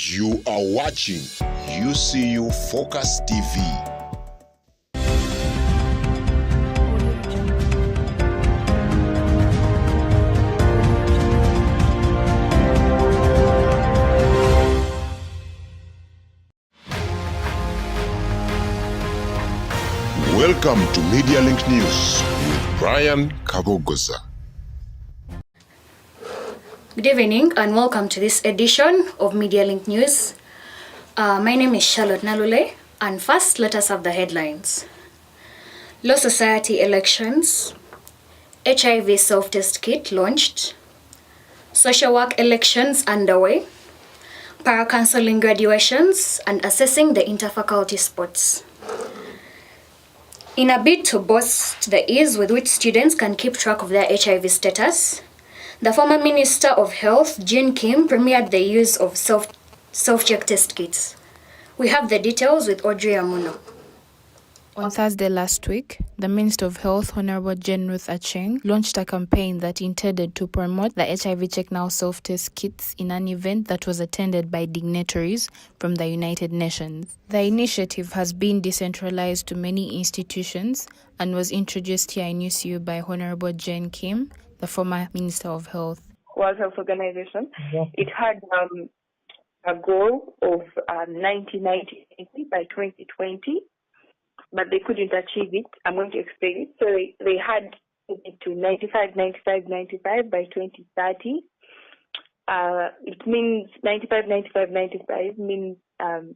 You are watching UCU Focus TV. Welcome to Media Link News with Brian Kabogoza. Good evening and welcome to this edition of Media Link News. My name is Charlotte Nalule, and first let us have the headlines. Law Society elections, HIV self-test kit launched, social work elections underway, para-counseling graduations, and assessing the interfaculty sports. In a bid to boost the ease with which students can keep track of their HIV status, the former Minister of Health, Jean Kim, premiered the use of self-check test kits. We have the details with Audrey Amuno. On Thursday last week, the Minister of Health, Honorable Jane Ruth Acheng, launched a campaign that intended to promote the HIV Check Now self-test kits in an event that was attended by dignitaries from the United Nations. The initiative has been decentralized to many institutions and was introduced here in UCU by Honorable Jane Kim, the former Minister of Health. World Health Organization. It had a goal of 90 by 2020, but they couldn't achieve it. I'm going to explain it. So they had it to 95 by 2030. It means 95 means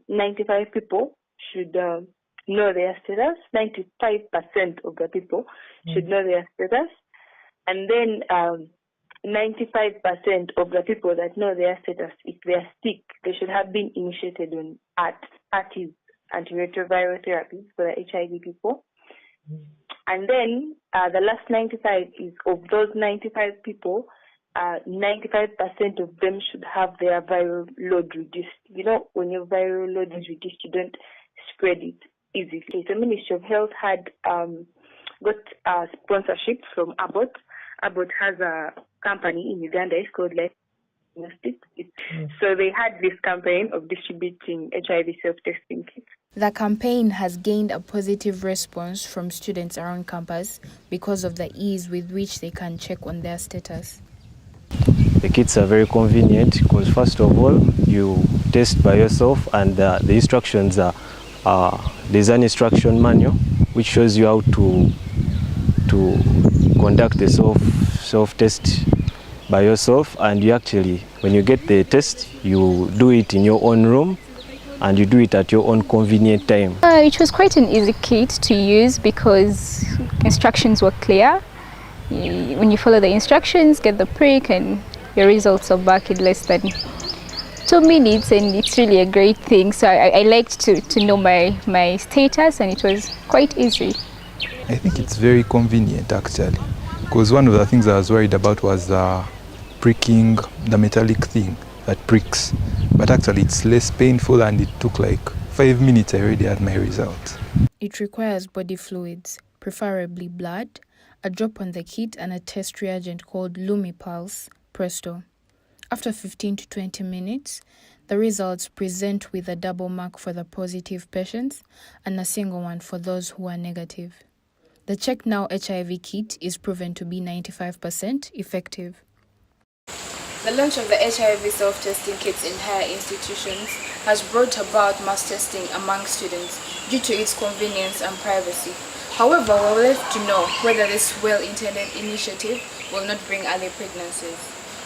95 people should know their status. 95% of the people should know their status. And then 95% of the people that know their status, if they are sick, they should have been initiated on ARTs, antiretroviral therapies for the HIV people. And then the last 95 is of those 95 people, 95% of them should have their viral load reduced. You know, when your viral load is reduced, you don't spread it easily. The Ministry of Health had got sponsorship from Abbott. Abbott has a company in Uganda, it's called Life Diagnostics. So they had this campaign of distributing HIV self-testing kits. The campaign has gained a positive response from students around campus because of the ease with which they can check on their status. The kits are very convenient because first of all, you test by yourself, and the instructions are, there's an instruction manual which shows you how to conduct the self-test by yourself, and you actually, when you get the test, you do it in your own room and you do it at your own convenient time. It was quite an easy kit to use because instructions were clear. When you follow the instructions, get the prick, and your results are back in less than 2 minutes, and it's really a great thing. So I liked to know my status, and it was quite easy. I think it's very convenient actually, because one of the things I was worried about was pricking, the metallic thing that pricks, but actually it's less painful, and it took like 5 minutes. I already had my results. It requires body fluids, preferably blood, a drop on the kit, and a test reagent called Lumipulse Presto. After 15 to 20 minutes, the results present with a double mark for the positive patients and a single one for those who are negative. The Check Now HIV kit is proven to be 95% effective. The launch of the HIV self-testing kits in higher institutions has brought about mass testing among students due to its convenience and privacy. However, we're left to know whether this well-intended initiative will not bring early pregnancies.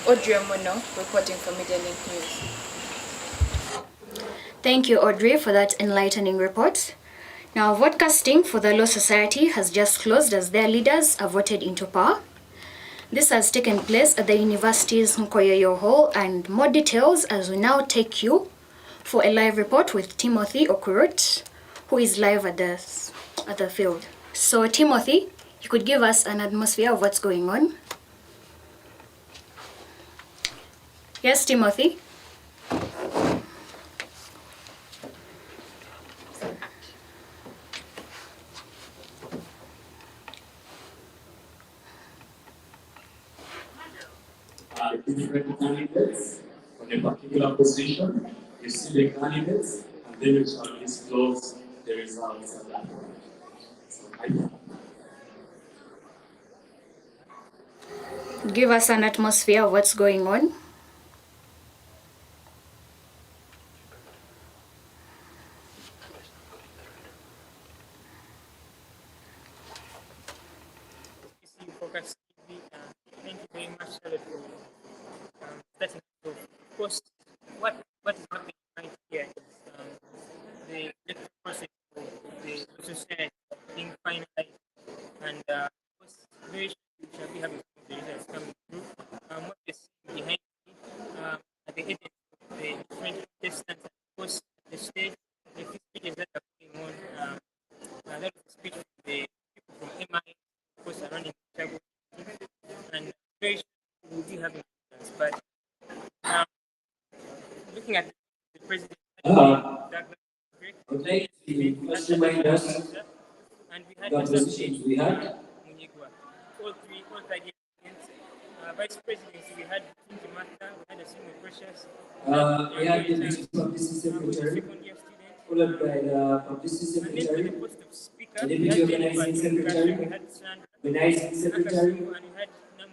Audrey Amuno, reporting for Media Link News. Thank you, Audrey, for that enlightening report. Now, vote-casting for the Law Society has just closed as their leaders are voted into power. This has taken place at the university's Nkoyoyo Hall, and more details as we now take you for a live report with Timothy Okurut, who is live at the field. So, Timothy, you could give us an atmosphere of what's going on. Yes, Timothy? Different candidates on a particular position receive the candidates, and then we shall disclose the results at that point. So, Give us an atmosphere of what's going on. Focus TV, thank you very much, Charlotte, for starting. So, of course, what is happening right here is the electoral process of the society being finalized, and of course, very soon we shall be having the results coming through. What we're seeing behind me at the end of the different contestants, and of course, at the stage, the speeches that are going on, that was the speech from the people from MI, of course, are running Chicago, and very soon we'll be having results. But looking at the president, I'd like to first remind us and we had the positions we had. Munyigwa. All three candidates. Vice presidency, we had Kingi Martha, we had a single Precious. We had the deputy publicity secretary, followed by the publicity secretary, And then for the post of speaker, the we deputy had organizing Jennifer, secretary, we had Sandra, organizing secretary, and we had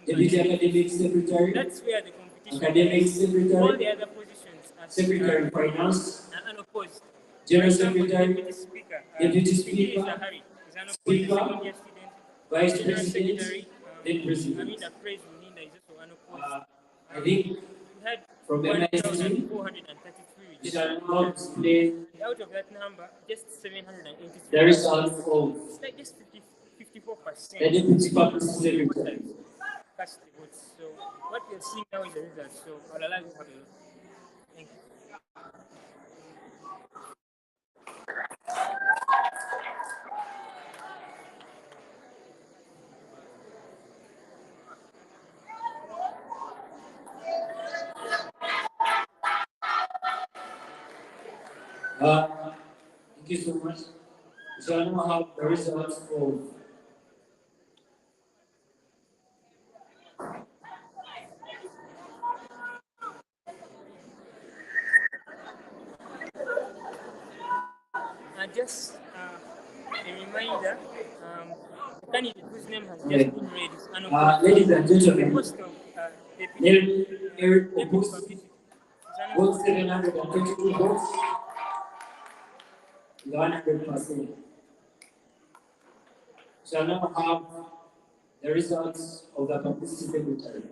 deputy academic secretary, That's where the competition academic is. All secretary, the other positions are secretary finance, unopposed. general For example, secretary, deputy speaker, deputy Speaker speaker, Zahari is unopposed, speaker, second year student. vice General president, secretary, then president. Amina Praise Muninda is also unopposed. I think We had from MIST, 1,433 we shall registered. now display And out of that number, just 783. the results of It's like just 54%. the deputy publicity secretary. Cast the votes. So what we are seeing now is the results. So I'll allow you to have a look. Thank you. Thank you so much. We shall now have the results of Just a reminder, the candidate whose name has just been read is unopposed. ladies and gentlemen, Post of deputy Eric deputy Opus publicity is votes unopposed. 722 votes, 100%. Shall now have the results of the publicity secretary.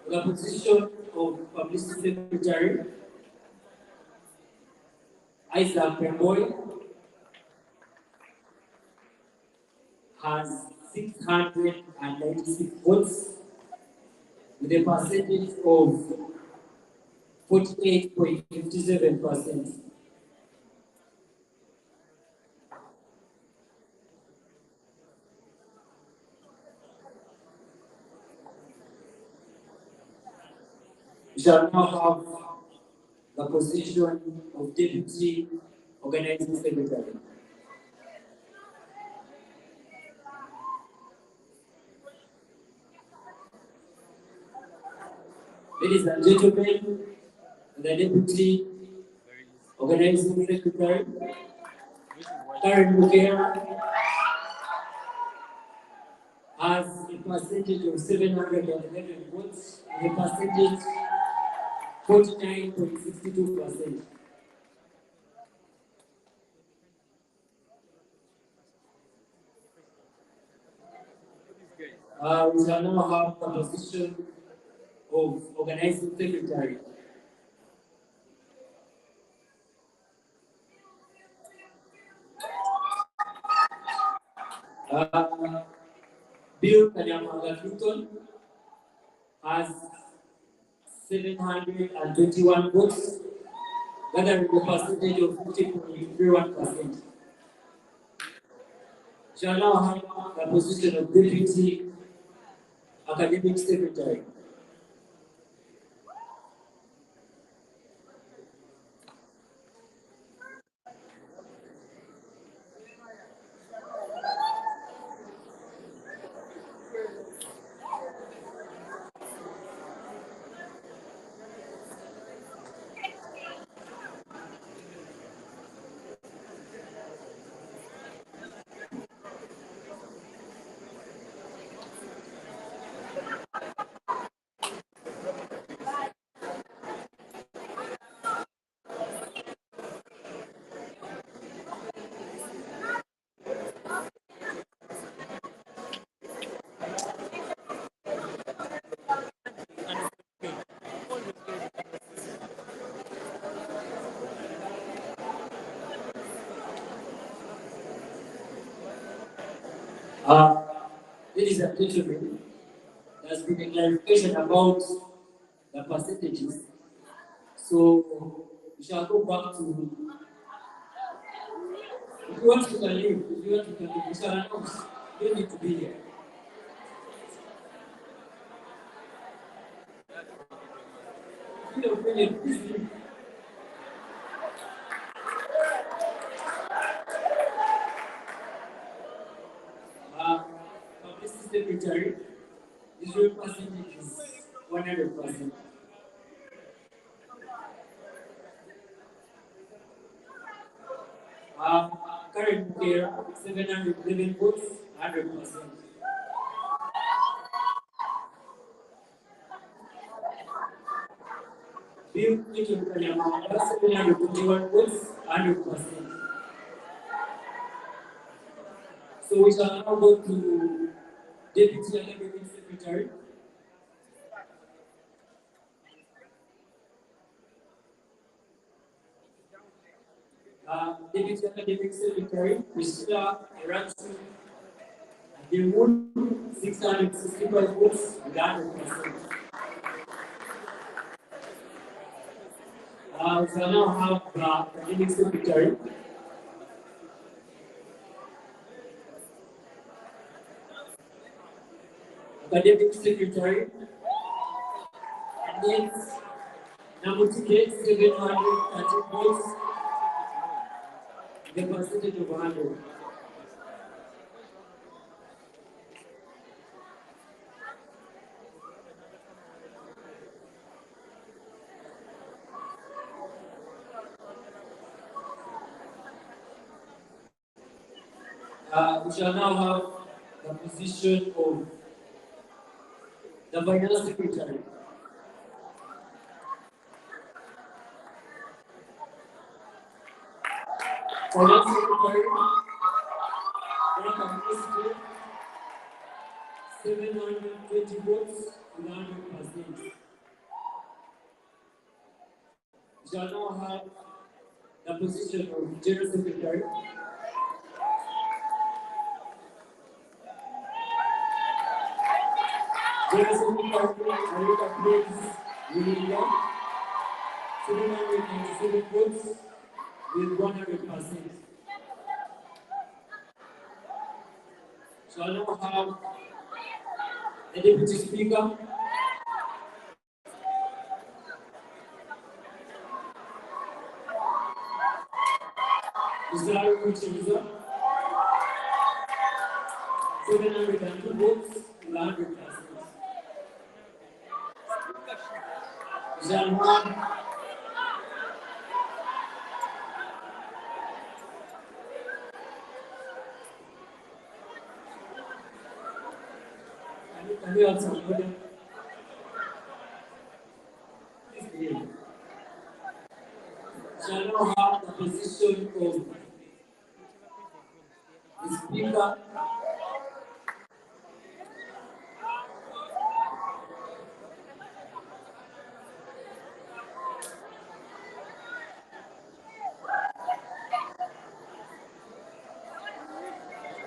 The position of publicity secretary, Isaac Pemboy, has 696 votes with a percentage of 48.57%. We shall now have the position of deputy organizing secretary. Ladies and gentlemen, the deputy organizing secretary, Karen Bukera, has a percentage of 711 votes, with a percentage 49.62%. We shall now have the position of organizing secretary. Bill Kanyamaga Clinton has 721 votes, gathering a percentage of 50.31%. Shall now have the position of deputy Academic Secretary. Ladies and gentlemen, there's been a clarification about the percentages. So we shall go back to, if you want to leave, if you want to leave, we shall announce. You don't need to be here. If you don't leave, please leave. Publicity Secretary, usual percentage is 100%. Current care, 711 votes, 100%. Bill Clinton Kanyamanga, 721 votes, 100%. So we shall now go to Deputy Academic Secretary. Deputy Academic Secretary, Priscilla Ransom, they won 665 votes with 100%. We shall now have the Academic Secretary. Academic Secretary, and then Namutike 730 votes, the percentage of 100. We shall now have the position of the Finance Secretary. Finance Secretary, Welcome President, 720 votes with 100%. We shall now have the position of General Secretary. General Secretary, Arita Praise, William, 797 votes with 100%. Shall now have the Deputy Speaker. Mr. Arun Chiza, 702 votes with 100%. Shall have Can we have some order? Please begin. Shall now have the position of the Speaker.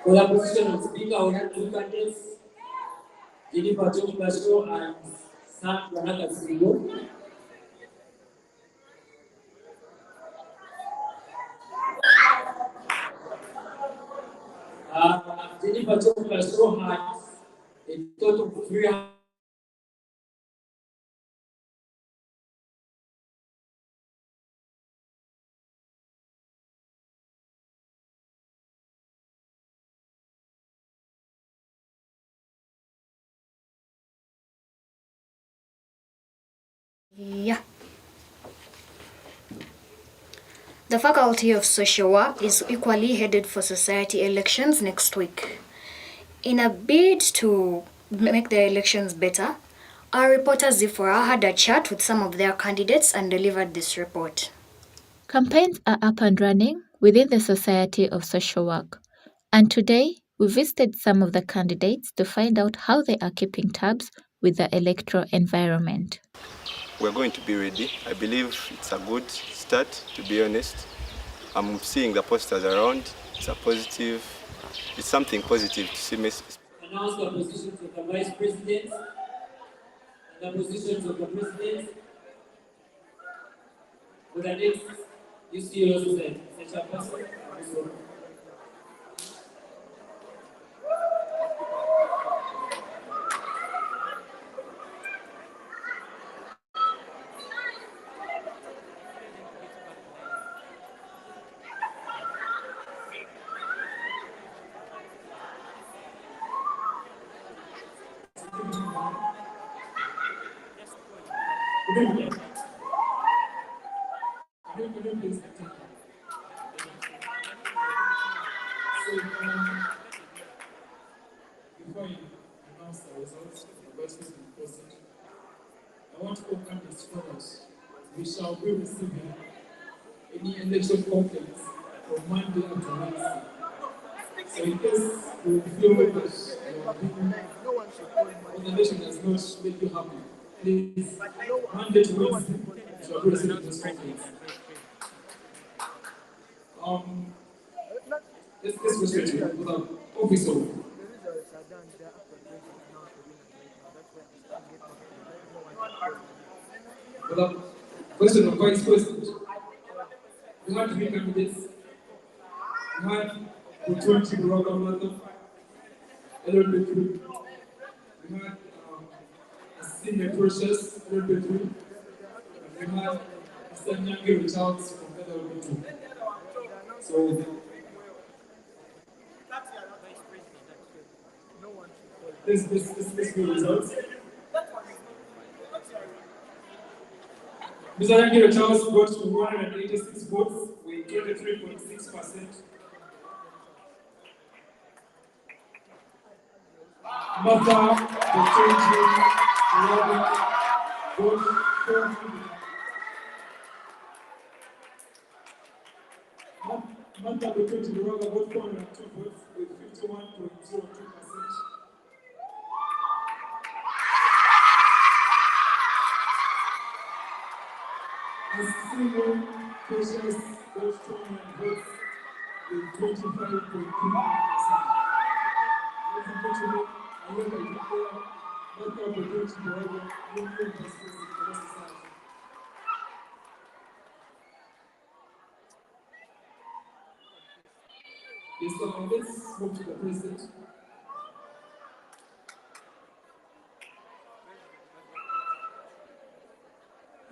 For the position of Speaker, we have two candidates, Jennifer John Basho and Sam Ranaka Sigo. Jennifer John Basho has a total total of 300. Yeah. The Faculty of Social Work is equally headed for society elections next week. In a bid to make the elections better, our reporter Zifora had a chat with some of their candidates and delivered this report. Campaigns are up and running within the Society of Social Work, and today we visited some of the candidates to find out how they are keeping tabs with the electoral environment. We're going to be ready. I believe it's a good start, to be honest. I'm seeing the posters around. It's something positive to see. Announce the positions of the vice president and the positions of the president for the next UCO such a person. Before you announce the results of the vice president process, I want all candidates to know us. We shall be receiving any election complaints from Monday up to Wednesday. So in case you feel that the election does not make you happy, please, Monday to Wednesday, you shall be receiving those complaints. Let's go straight to the officer. For the question of vice president, we had 3 candidates. We had Kutuanchi Buragamata, LLB3. We had a senior process, LLB3. And we had Mr. Nyange Richards from LLB2. So, this good results. Mr. Nyange Richards got 186 votes with 23.6%. Martha Betonji Buraga got 400. Martha Betonji Buraga got 402 votes with 51.02%. As single patients got 200 votes with 25.3%. I hope I declare Martha Betonji Buraga Union Vice President for the society. Yes, so let's move to the president.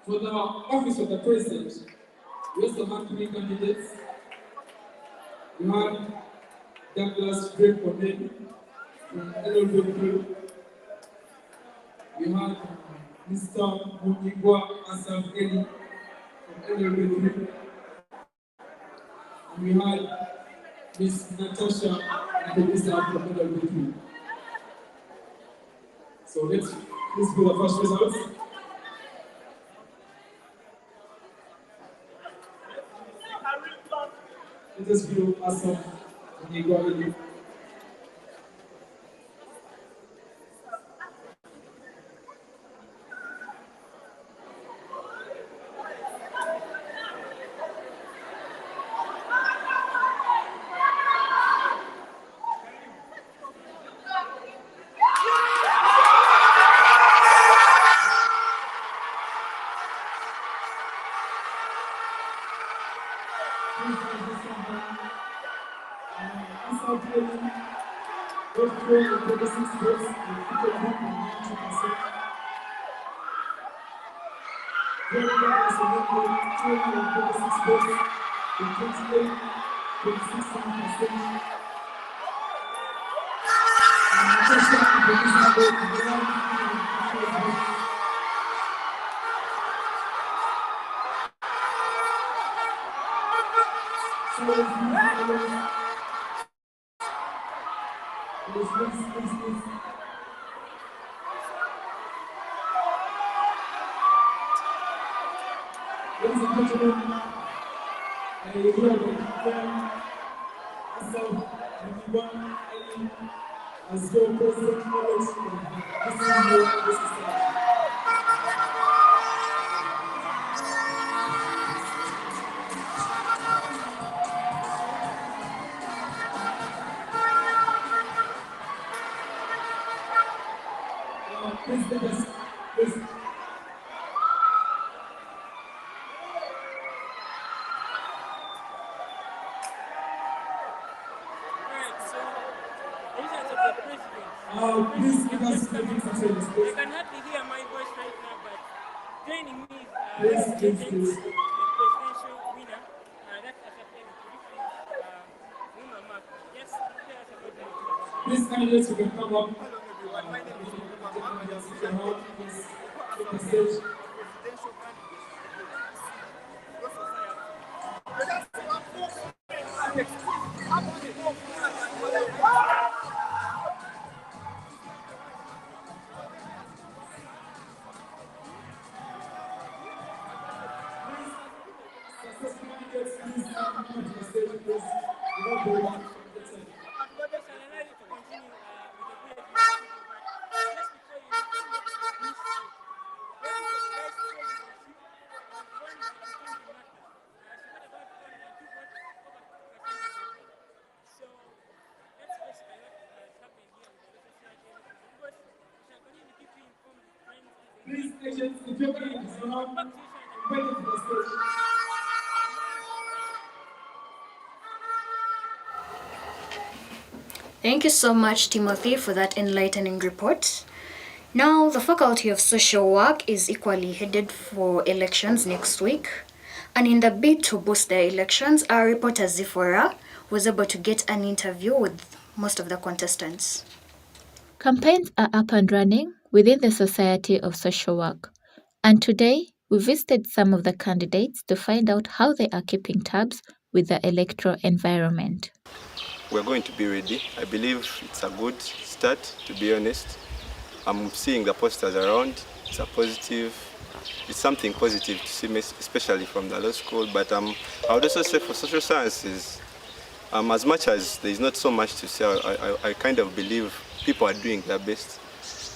For the office of the president, we also have 3 candidates. We have Douglas Drake Cornell from LLB3. We have Mr. Munigwa Asafeli from LLB3. And we had Ms. Natasha Akebisa from LLB3. So let's go the first results. Let us view Asaf Munigwa. Both pro and progressive votes with equal 1.92%. Democrat is elected 226 votes with 28.67%. And Natasha Ibenizabo with 155 votes. Ladies and gentlemen, I hereby confirm Asaf Nakiban Ali as your president-elect of the Muslim Society. Please let us, please. Please give us the details. They can hardly hear my voice right now, but joining me Please, is please, the please. presidential winner. That's Asafemi. Uma Mark. Yes, tell us about that. Please, candidates, you can come up. My name is Please take the stage. Please, agents, if you're going to be around, invite them to the stage. Thank you so much, Timothy, for that enlightening report. Now, the Faculty of Social Work is equally headed for elections next week. And in the bid to boost their elections, our reporter Zifora was able to get an interview with most of the contestants. Campaigns are up and running within the Society of Social Work. And today, we visited some of the candidates to find out how they are keeping tabs with the electoral environment. We're going to be ready. I believe it's a good start, to be honest. I'm seeing the posters around. It's a positive, it's something positive to see, especially from the law school. But I would also say for social sciences, as much as there's not so much to say, I kind of believe people are doing their best.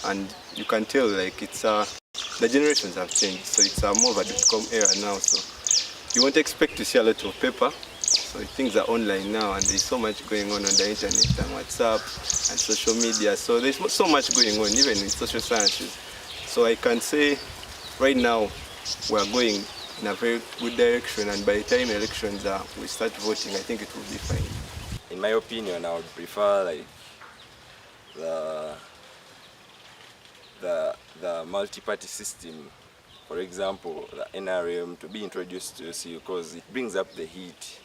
And you can tell, like, it's the generations have changed. So it's more of a .com era now. So you won't expect to see a lot of paper. So things are online now, and there's so much going on the internet and WhatsApp and social media. So there's so much going on, even in social sciences. So I can say right now we're going in a very good direction, and by the time elections we start voting, I think it will be fine. In my opinion, I would prefer like the multi-party system. For example, the NRM to be introduced to you because it brings up the heat.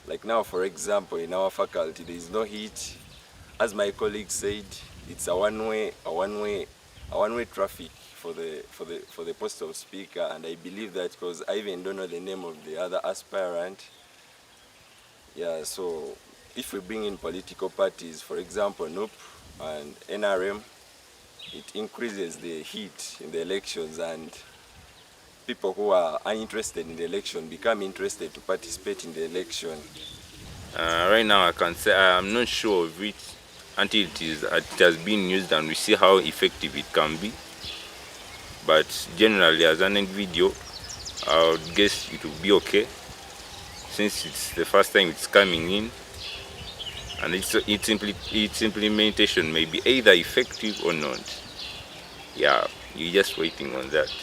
Like now, for example, in our faculty, there is no heat. As my colleague said, it's a one-way traffic for the post of speaker, and I believe that because I even don't know the name of the other aspirant. Yeah, so if we bring in political parties, for example, NUP and NRM, it increases the heat in the elections, and people who are uninterested in the election become interested to participate in the election. Right now I can say I'm not sure of it until it has been used and we see how effective it can be. But generally, as an individual, I would guess it will be okay since it's the first time it's coming in, and its implementation may be either effective or not. Yeah, you're just waiting on that.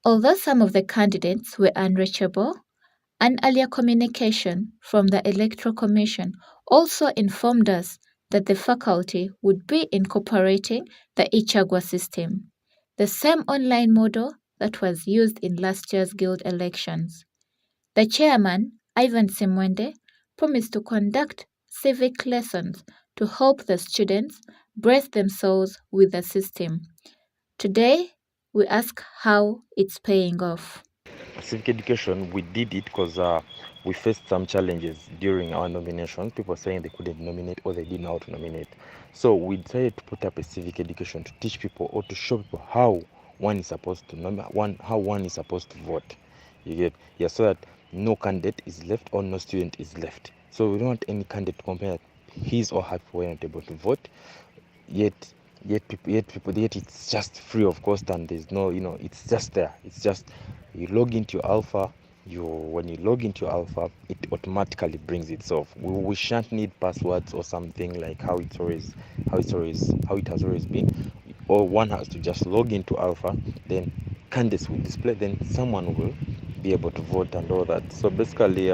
Although some of the candidates were unreachable, an earlier communication from the Electoral Commission also informed us that the faculty would be incorporating the Ichagua system, the same online model that was used in last year's guild elections. The chairman, Ivan Semwende, promised to conduct civic lessons to help the students brace themselves with the system. Today, we ask how it's paying off. Civic education, we did it because we faced some challenges during our nomination. People saying they couldn't nominate or they didn't know how to nominate. So we decided to put up a civic education to teach people or to show people how one is supposed to how one is supposed to vote. You get, yeah, so that no candidate is left or no student is left. So we don't want any candidate to complain that his or her people were not able to vote. Yet it's just free of cost, and there's no, it's just there. It's just you log into your Alpha. When you log into your Alpha, it automatically brings itself. We shan't need passwords or something like how it has always been. Or one has to just log into Alpha, then candidates will display, then someone will be able to vote and all that. So basically,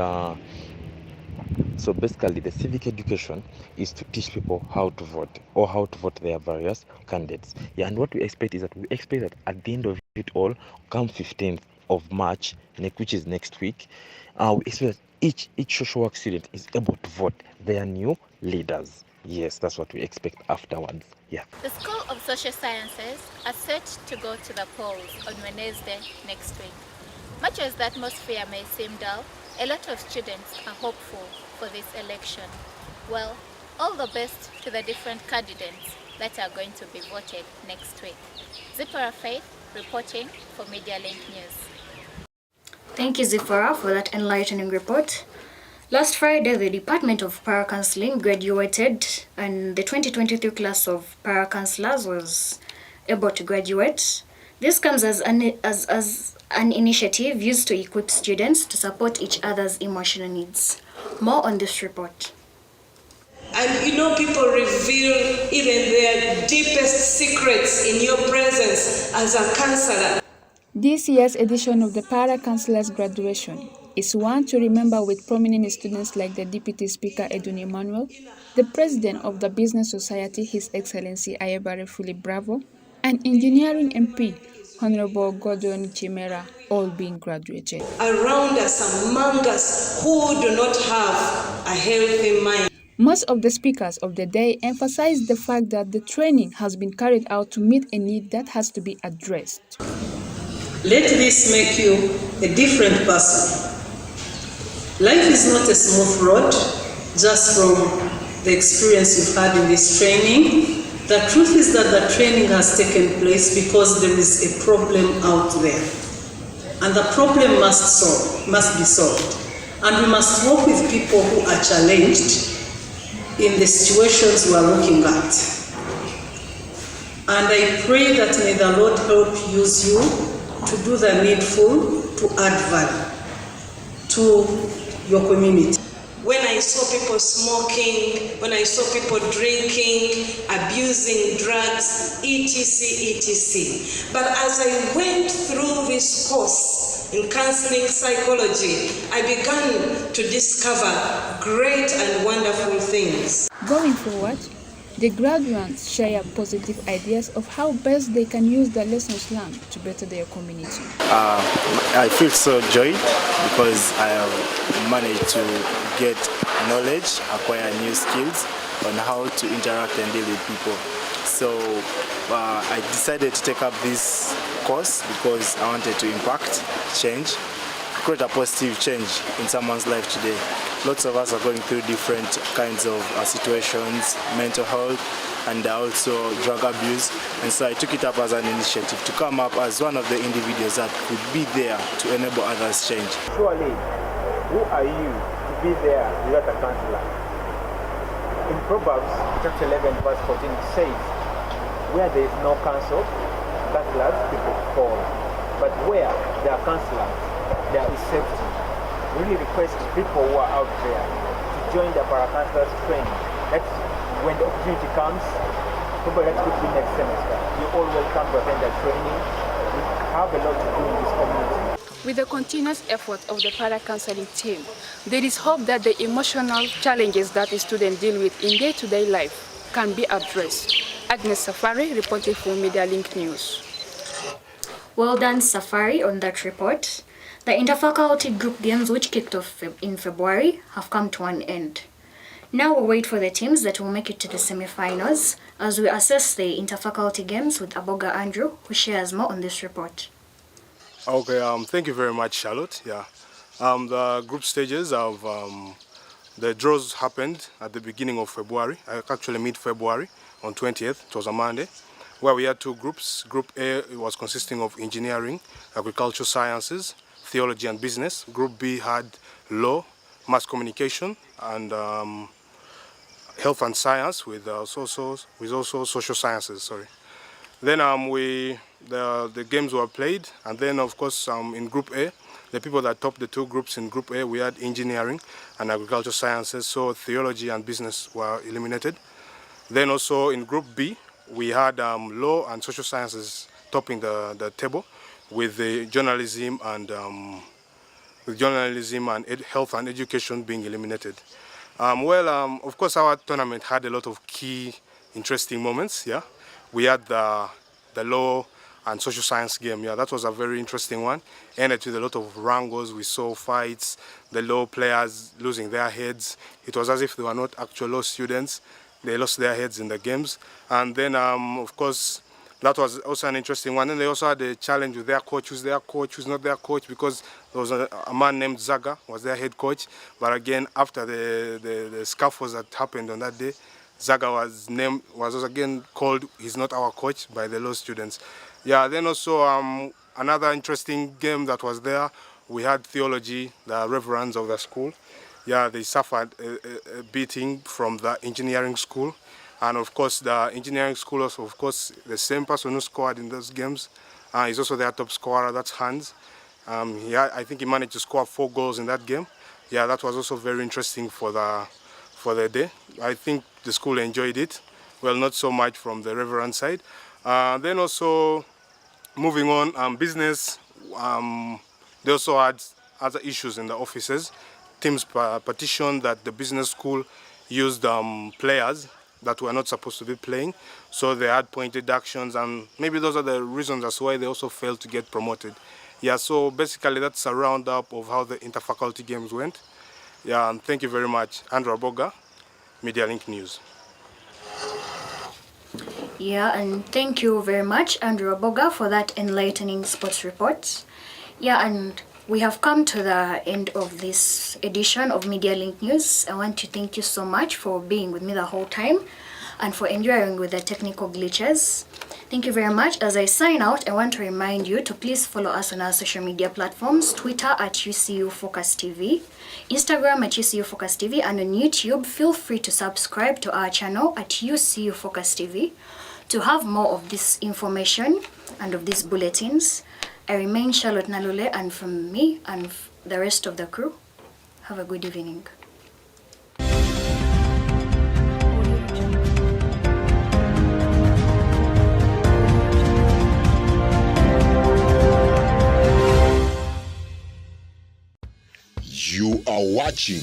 the civic education is to teach people how to vote or how to vote their various candidates. Yeah, and what we expect is that at the end of it all, come 15th of March, which is next week, we expect that each social work student is able to vote their new leaders. Yes, that's what we expect afterwards. Yeah. The School of Social Sciences are set to go to the polls on Wednesday next week. Much as the atmosphere may seem dull, a lot of students are hopeful for this election. Well, all the best to the different candidates that are going to be voted next week. Zipporah Faith reporting for Media Link News. Thank you, Zipporah, for that enlightening report. Last Friday, the Department of Para-Counseling graduated, and the 2023 class of para-counselors was able to graduate. This comes as an initiative used to equip students to support each other's emotional needs. More on this report. And people reveal even their deepest secrets in your presence as a counselor. This year's edition of the Para-Counselors graduation is one to remember with prominent students like the Deputy Speaker Edwin Emmanuel, the President of the Business Society, His Excellency Ayebare Philip Bravo, and Engineering MP, Honorable Gordon Chimera, all being graduated. Around us, among us, who do not have a healthy mind. Most of the speakers of the day emphasized the fact that the training has been carried out to meet a need that has to be addressed. Let this make you a different person. Life is not a smooth road, just from the experience you've had in this training. The truth is that the training has taken place because there is a problem out there. And the problem must be solved. And we must work with people who are challenged in the situations we are looking at. And I pray that may the Lord help use you to do the needful to add value to your community. When I saw people smoking, when I saw people drinking, abusing drugs, etc. But as I went through this course in counseling psychology, I began to discover great and wonderful things. Going forward, the graduates share positive ideas of how best they can use the lessons learned to better their community. I feel so joyed because I have managed to get knowledge, acquire new skills on how to interact and deal with people. So I decided to take up this course because I wanted to impact, change, create a positive change in someone's life today. Lots of us are going through different kinds of situations, mental health, and also drug abuse. And so I took it up as an initiative to come up as one of the individuals that could be there to enable others change. Surely, who are you to be there without a counselor? In Proverbs chapter 11 verse 14 it says, where there is no counsel, counselors, people fall. But where there are counselors, there is safety. We really request people who are out there to join the para-counselors training. That's when the opportunity comes, probably that could be next semester. You're all welcome to attend that training. We have a lot to do in this community. With the continuous effort of the para-counseling team, there is hope that the emotional challenges that students deal with in day-to-day life can be addressed. Agnes Safari, reporting for Media Link News. Well done, Safari, on that report. The interfaculty group games, which kicked off in February, have come to an end. Now we'll wait for the teams that will make it to the semi-finals as we assess the interfaculty games with Aboga Andrew, who shares more on this report. Okay, thank you very much, Charlotte. Yeah, the group stages of the draws happened at the beginning of February, actually mid-February on 20th. It was a Monday, where we had two groups. Group A was consisting of engineering, agricultural sciences, theology and business. Group B had law, mass communication, and health and science with also social sciences. Sorry. Then the games were played, and then of course in Group A, the people that topped the two groups in Group A, we had engineering and agricultural sciences, so theology and business were eliminated. Then also in Group B, we had law and social sciences topping the table, with the journalism and health and education being eliminated. Of course, our tournament had a lot of key, interesting moments. Yeah. We had the law and social science game. Yeah, that was a very interesting one. Ended with a lot of wrangles. We saw fights, the law players losing their heads. It was as if they were not actual law students. They lost their heads in the games. And then, of course, that was also an interesting one. And they also had a challenge with their coach. Who's their coach? Who's not their coach? Because there was a man named Zaga was their head coach. But again, after the scuffles that happened on that day, Zaga was again called, he's not our coach, by the law students. Yeah, then also another interesting game that was there, we had theology, the reverends of the school. Yeah, they suffered a beating from the engineering school. And of course, the engineering school also, of course, the same person who scored in those games is also their top scorer, that's Hans. I think he managed to score 4 goals in that game. Yeah, that was also very interesting for the day. I think the school enjoyed it. Well, not so much from the reverend side. Then also, moving on, business, they also had other issues in the offices. Teams petitioned that the business school used players that were not supposed to be playing. So they had pointed actions, and maybe those are the reasons as why they also failed to get promoted. Yeah, so basically that's a roundup of how the interfaculty games went. Yeah, and thank you very much. Andrew Aboga, Media Link News. Yeah, and thank you very much, Andrew Aboga, for that enlightening sports report. Yeah, and we have come to the end of this edition of Media Link News. I want to thank you so much for being with me the whole time and for enduring with the technical glitches. Thank you very much. As I sign out, I want to remind you to please follow us on our social media platforms, Twitter at UCU Focus TV, Instagram at UCU Focus TV, and on YouTube, feel free to subscribe to our channel at UCU Focus TV to have more of this information and of these bulletins. I remain Charlotte Nalule, and from me and the rest of the crew, have a good evening. You are watching